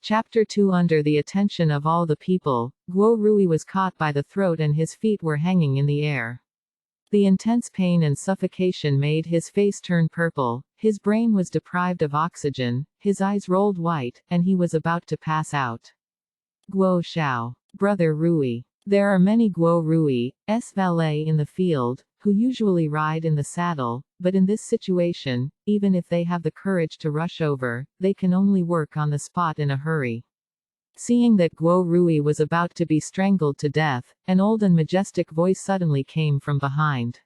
Chapter 2. Under the attention of all the people, Guo Rui was caught by the throat and his feet were hanging in the air. The intense pain and suffocation made his face turn purple, his brain was deprived of oxygen, his eyes rolled white, and he was about to pass out. Guo Xiao. Brother Rui. There are many Guo Rui's valet in the field, who usually ride in the saddle, but in this situation, even if they have the courage to rush over, they can only work on the spot in a hurry. Seeing that Guo Rui was about to be strangled to death, an old and majestic voice suddenly came from behind.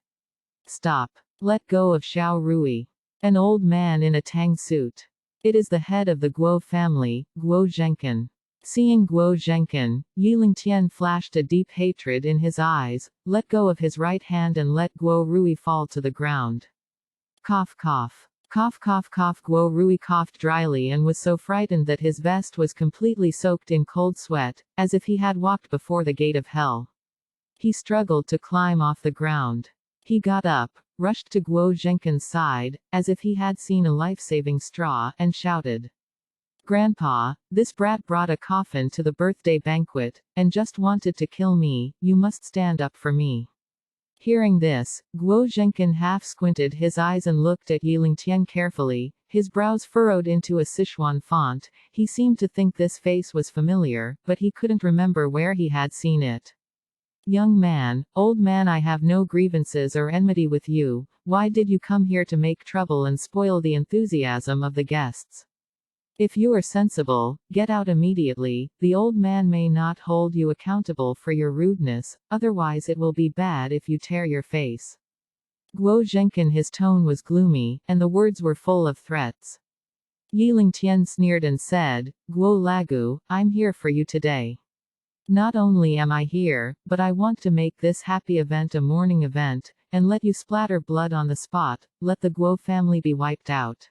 Stop. Let go of Xiao Rui. An old man in a tang suit. It is the head of the Guo family, Guo Zhenkan. Seeing Guo Zhenkan, Yilingtian flashed a deep hatred in his eyes, let go of his right hand and let Guo Rui fall to the ground. Cough cough. Cough cough cough. Guo Rui coughed dryly and was so frightened that his vest was completely soaked in cold sweat, as if he had walked before the gate of hell. He struggled to climb off the ground. He got up, rushed to Guo Zhenkan's side, as if he had seen a life-saving straw, and shouted. Grandpa, this brat brought a coffin to the birthday banquet, and just wanted to kill me, you must stand up for me. Hearing this, Guo Zhenkan half squinted his eyes and looked at Yilingtian carefully, his brows furrowed into a Sichuan font. He seemed to think this face was familiar, but he couldn't remember where he had seen it. Young man, old man, I have no grievances or enmity with you, why did you come here to make trouble and spoil the enthusiasm of the guests? If you are sensible, get out immediately, the old man may not hold you accountable for your rudeness, otherwise it will be bad if you tear your face. Guo Zhenkan, his tone was gloomy, and the words were full of threats. Yilingtian sneered and said, Guo Lagu, I'm here for you today. Not only am I here, but I want to make this happy event a mourning event, and let you splatter blood on the spot, let the Guo family be wiped out.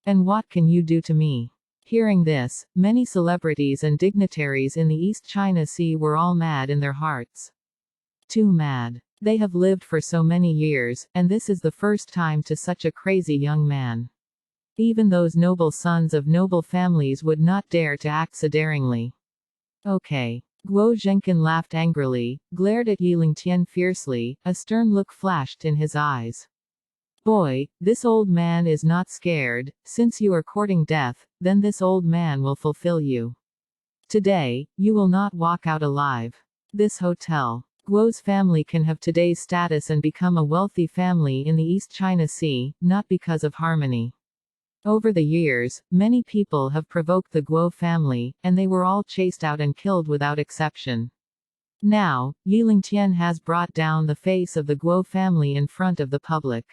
And what can you do to me? Hearing this, many celebrities and dignitaries in the East China Sea were all mad in their hearts. Too mad. They have lived for so many years, and this is the first time to such a crazy young man. Even those noble sons of noble families would not dare to act so daringly. Okay. Guo Zhenkan laughed angrily, glared at Yilingtian fiercely, a stern look flashed in his eyes. Boy, this old man is not scared, since you are courting death, then this old man will fulfill you. Today, you will not walk out alive. This hotel. Guo's family can have today's status and become a wealthy family in the East China Sea, not because of harmony. Over the years, many people have provoked the Guo family, and they were all chased out and killed without exception. Now, Yilingtian has brought down the face of the Guo family in front of the public.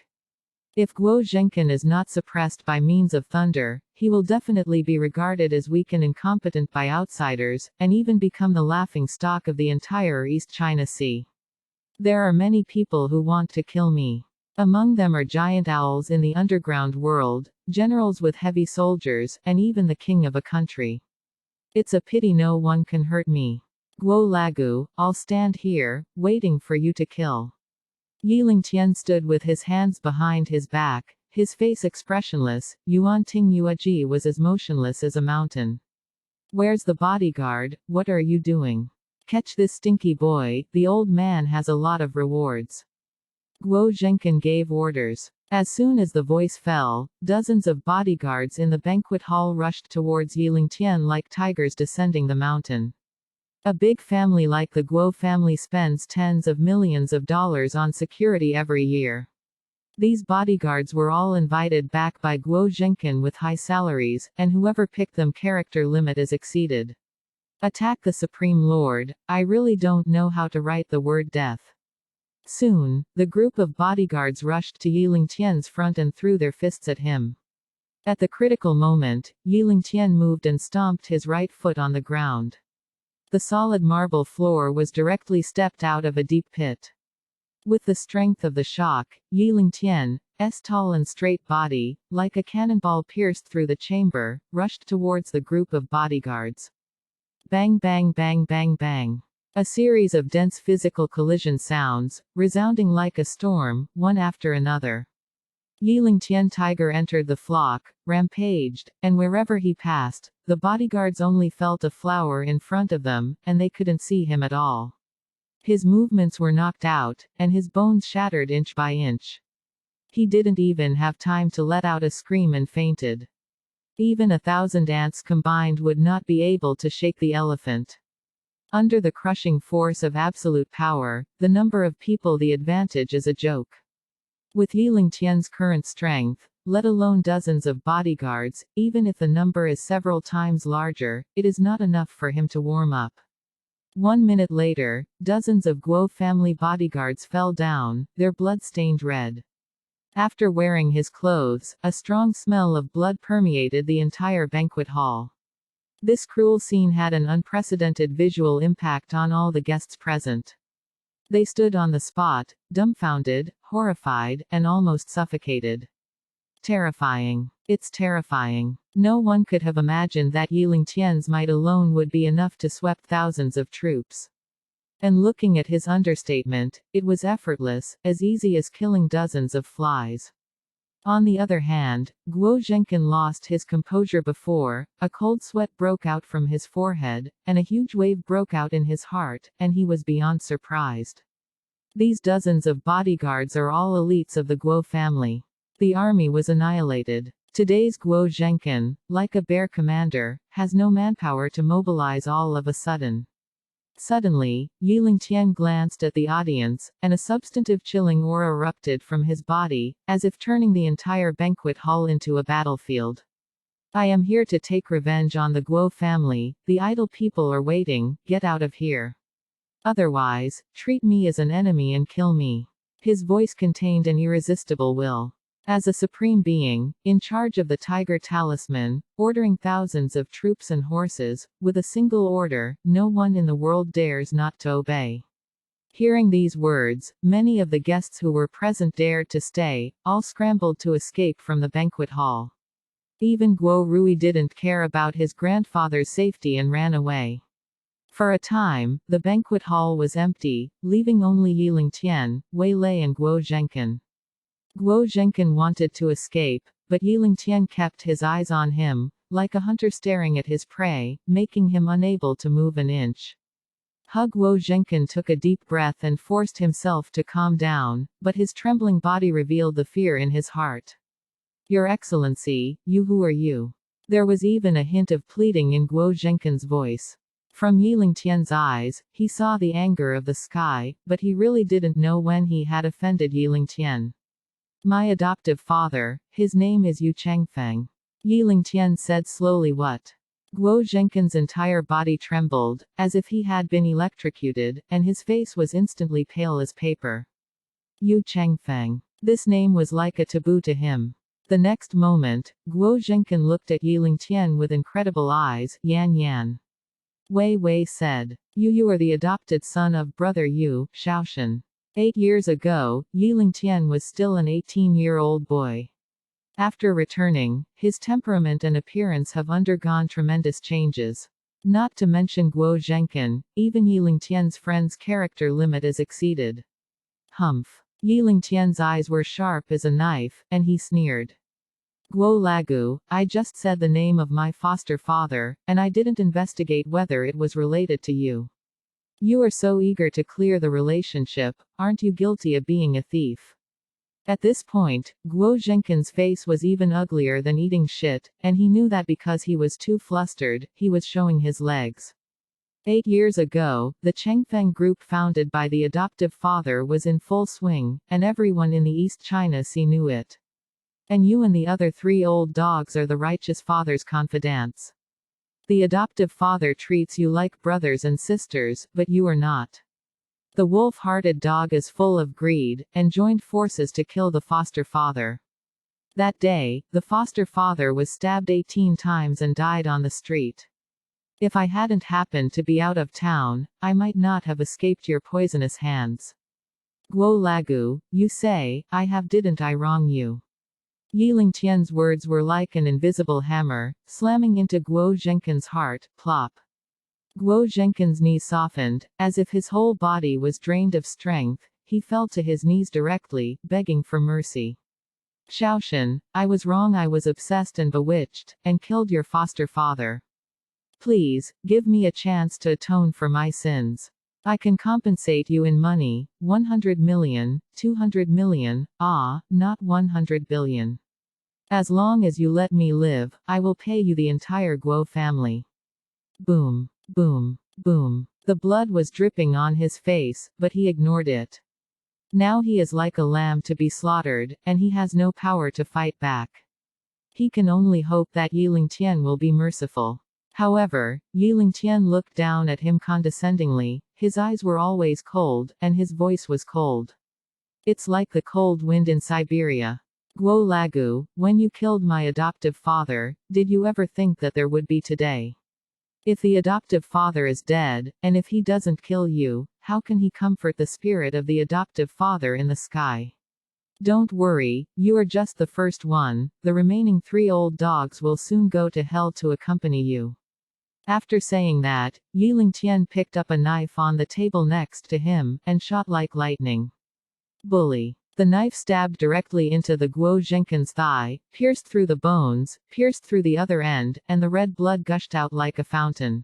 If Guo Zhenkan is not suppressed by means of thunder, he will definitely be regarded as weak and incompetent by outsiders, and even become the laughing stock of the entire East China Sea. There are many people who want to kill me. Among them are giant owls in the underground world, generals with heavy soldiers, and even the king of a country. It's a pity no one can hurt me. Guo Lagu, I'll stand here, waiting for you to kill. Yilingtian stood with his hands behind his back, his face expressionless. Yuan Ting Yuaji was as motionless as a mountain. Where's the bodyguard? What are you doing? Catch this stinky boy, the old man has a lot of rewards. Guo Zhenkan gave orders. As soon as the voice fell, dozens of bodyguards in the banquet hall rushed towards Yilingtian like tigers descending the mountain. A big family like the Guo family spends tens of millions of dollars on security every year. These bodyguards were all invited back by Guo Zhenkan with high salaries, and whoever picked them character limit is exceeded. Attack the Supreme Lord, I really don't know how to write the word death. Soon, the group of bodyguards rushed to Yilingtian's front and threw their fists at him. At the critical moment, Yilingtian moved and stomped his right foot on the ground. The solid marble floor was directly stepped out of a deep pit. With the strength of the shock, Yilingtian's tall and straight body, like a cannonball pierced through the chamber, rushed towards the group of bodyguards. Bang bang bang bang bang. A series of dense physical collision sounds, resounding like a storm, one after another. Yilingtian tiger entered the flock, rampaged, and wherever he passed, the bodyguards only felt a flower in front of them, and they couldn't see him at all. His movements were knocked out, and his bones shattered inch by inch. He didn't even have time to let out a scream and fainted. Even 1,000 ants combined would not be able to shake the elephant. Under the crushing force of absolute power, the number of people the advantage is a joke. With Yilingtian's current strength, let alone dozens of bodyguards, even if the number is several times larger, it is not enough for him to warm up. 1 minute later, dozens of Guo family bodyguards fell down, their blood stained red. After wearing his clothes, a strong smell of blood permeated the entire banquet hall. This cruel scene had an unprecedented visual impact on all the guests present. They stood on the spot, dumbfounded, horrified, and almost suffocated. Terrifying. It's terrifying. No one could have imagined that Yilingtian's might alone would be enough to sweep thousands of troops. And looking at his understatement, it was effortless, as easy as killing dozens of flies. On the other hand, Guo Zhenkan lost his composure before, a cold sweat broke out from his forehead, and a huge wave broke out in his heart, and he was beyond surprised. These dozens of bodyguards are all elites of the Guo family. The army was annihilated. Today's Guo Zhenkan, like a bear commander, has no manpower to mobilize all of a sudden. Suddenly, Yilingtian glanced at the audience, and a substantive chilling aura erupted from his body, as if turning the entire banquet hall into a battlefield. I am here to take revenge on the Guo family, the idle people are waiting, get out of here. Otherwise, treat me as an enemy and kill me. His voice contained an irresistible will. As a supreme being, in charge of the Tiger Talisman, ordering thousands of troops and horses, with a single order, no one in the world dares not to obey. Hearing these words, many of the guests who were present dared to stay, all scrambled to escape from the banquet hall. Even Guo Rui didn't care about his grandfather's safety and ran away. For a time, the banquet hall was empty, leaving only Yilingtian, Wei Lei and Guo Zhenkan. Guo Zhenkan wanted to escape, but Yilingtian kept his eyes on him, like a hunter staring at his prey, making him unable to move an inch. Guo Zhenkan took a deep breath and forced himself to calm down, but his trembling body revealed the fear in his heart. Your Excellency, who are you? There was even a hint of pleading in Guo Zhenkan's voice. From Yilingtian's eyes, he saw the anger of the sky, but he really didn't know when he had offended Yilingtian. My adoptive father, his name is Yu Changfeng. Yilingtian said slowly. What? Guo Zhenkan's entire body trembled, as if he had been electrocuted, and his face was instantly pale as paper. Yu Changfeng. This name was like a taboo to him. The next moment, Guo Zhenkan looked at Yilingtian with incredible eyes. Yan Yan. Wei Wei said. You are the adopted son of brother Yu, Shaoshan. 8 years ago, Yilingtian was still an 18-year-old boy. After returning, his temperament and appearance have undergone tremendous changes. Not to mention Guo Zhenkan, even Yilingtian's friend's character limit is exceeded. Humph. Yilingtian's eyes were sharp as a knife, and he sneered. Guo Lagu, I just said the name of my foster father, and I didn't investigate whether it was related to you. You are so eager to clear the relationship, aren't you guilty of being a thief? At this point, Guo Zhenkan's face was even uglier than eating shit, and he knew that because he was too flustered, he was showing his legs. 8 years ago, the Chengfeng group founded by the adoptive father was in full swing, and everyone in the East China Sea knew it. And you and the other 3 old dogs are the righteous father's confidants. The adoptive father treats you like brothers and sisters, but you are not. The wolf-hearted dog is full of greed, and joined forces to kill the foster father. That day, the foster father was stabbed 18 times and died on the street. If I hadn't happened to be out of town, I might not have escaped your poisonous hands. Guo Lagu, you say, didn't I wrong you? Yilingtian's words were like an invisible hammer, slamming into Guo Zhenkan's heart. Plop. Guo Zhenkan's knees softened, as if his whole body was drained of strength. He fell to his knees directly, begging for mercy. Shaoshan, I was wrong. I was obsessed and bewitched, and killed your foster father. Please, give me a chance to atone for my sins. I can compensate you in money, 100 million, 200 million, not 100 billion. As long as you let me live, I will pay you the entire Guo family. Boom, boom, boom. The blood was dripping on his face, but he ignored it. Now he is like a lamb to be slaughtered, and he has no power to fight back. He can only hope that Yi Lingtian will be merciful. However, Yi Lingtian looked down at him condescendingly, his eyes were always cold, and his voice was cold. It's like the cold wind in Siberia. Guo Lagu, when you killed my adoptive father, did you ever think that there would be today? If the adoptive father is dead, and if he doesn't kill you, how can he comfort the spirit of the adoptive father in the sky? Don't worry, you are just the first one, the remaining 3 old dogs will soon go to hell to accompany you. After saying that, Yi Lingtian picked up a knife on the table next to him, and shot like lightning. Bully. The knife stabbed directly into the Guo Zhenkin's thigh, pierced through the bones, pierced through the other end, and the red blood gushed out like a fountain.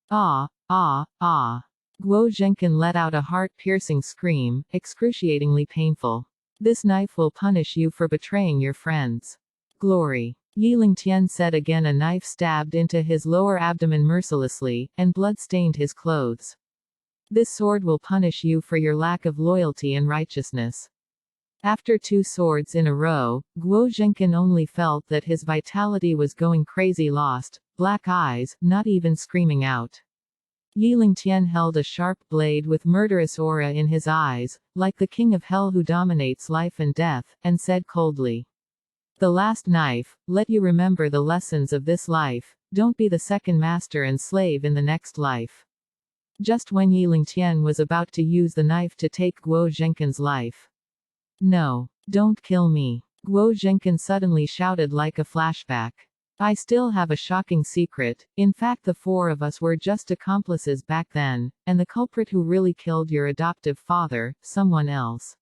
Ah, ah, ah. Guo Zhenkin let out a heart-piercing scream, excruciatingly painful. This knife will punish you for betraying your friends. Glory. Yi Lingtian said again. A knife stabbed into his lower abdomen mercilessly, and blood stained his clothes. This sword will punish you for your lack of loyalty and righteousness. After 2 swords in a row, Guo Zhenkin only felt that his vitality was going crazy, lost, black eyes, not even screaming out. Yi Lingtian held a sharp blade with murderous aura in his eyes, like the king of hell who dominates life and death, and said coldly, "The last knife, let you remember the lessons of this life, don't be the second master and slave in the next life." Just when Yi Lingtian was about to use the knife to take Guo Zhenkin's life. "No, don't kill me," Guo Zhenkin suddenly shouted like a flashback. "I still have a shocking secret. In fact, the 4 of us were just accomplices back then, and the culprit who really killed your adoptive father, someone else.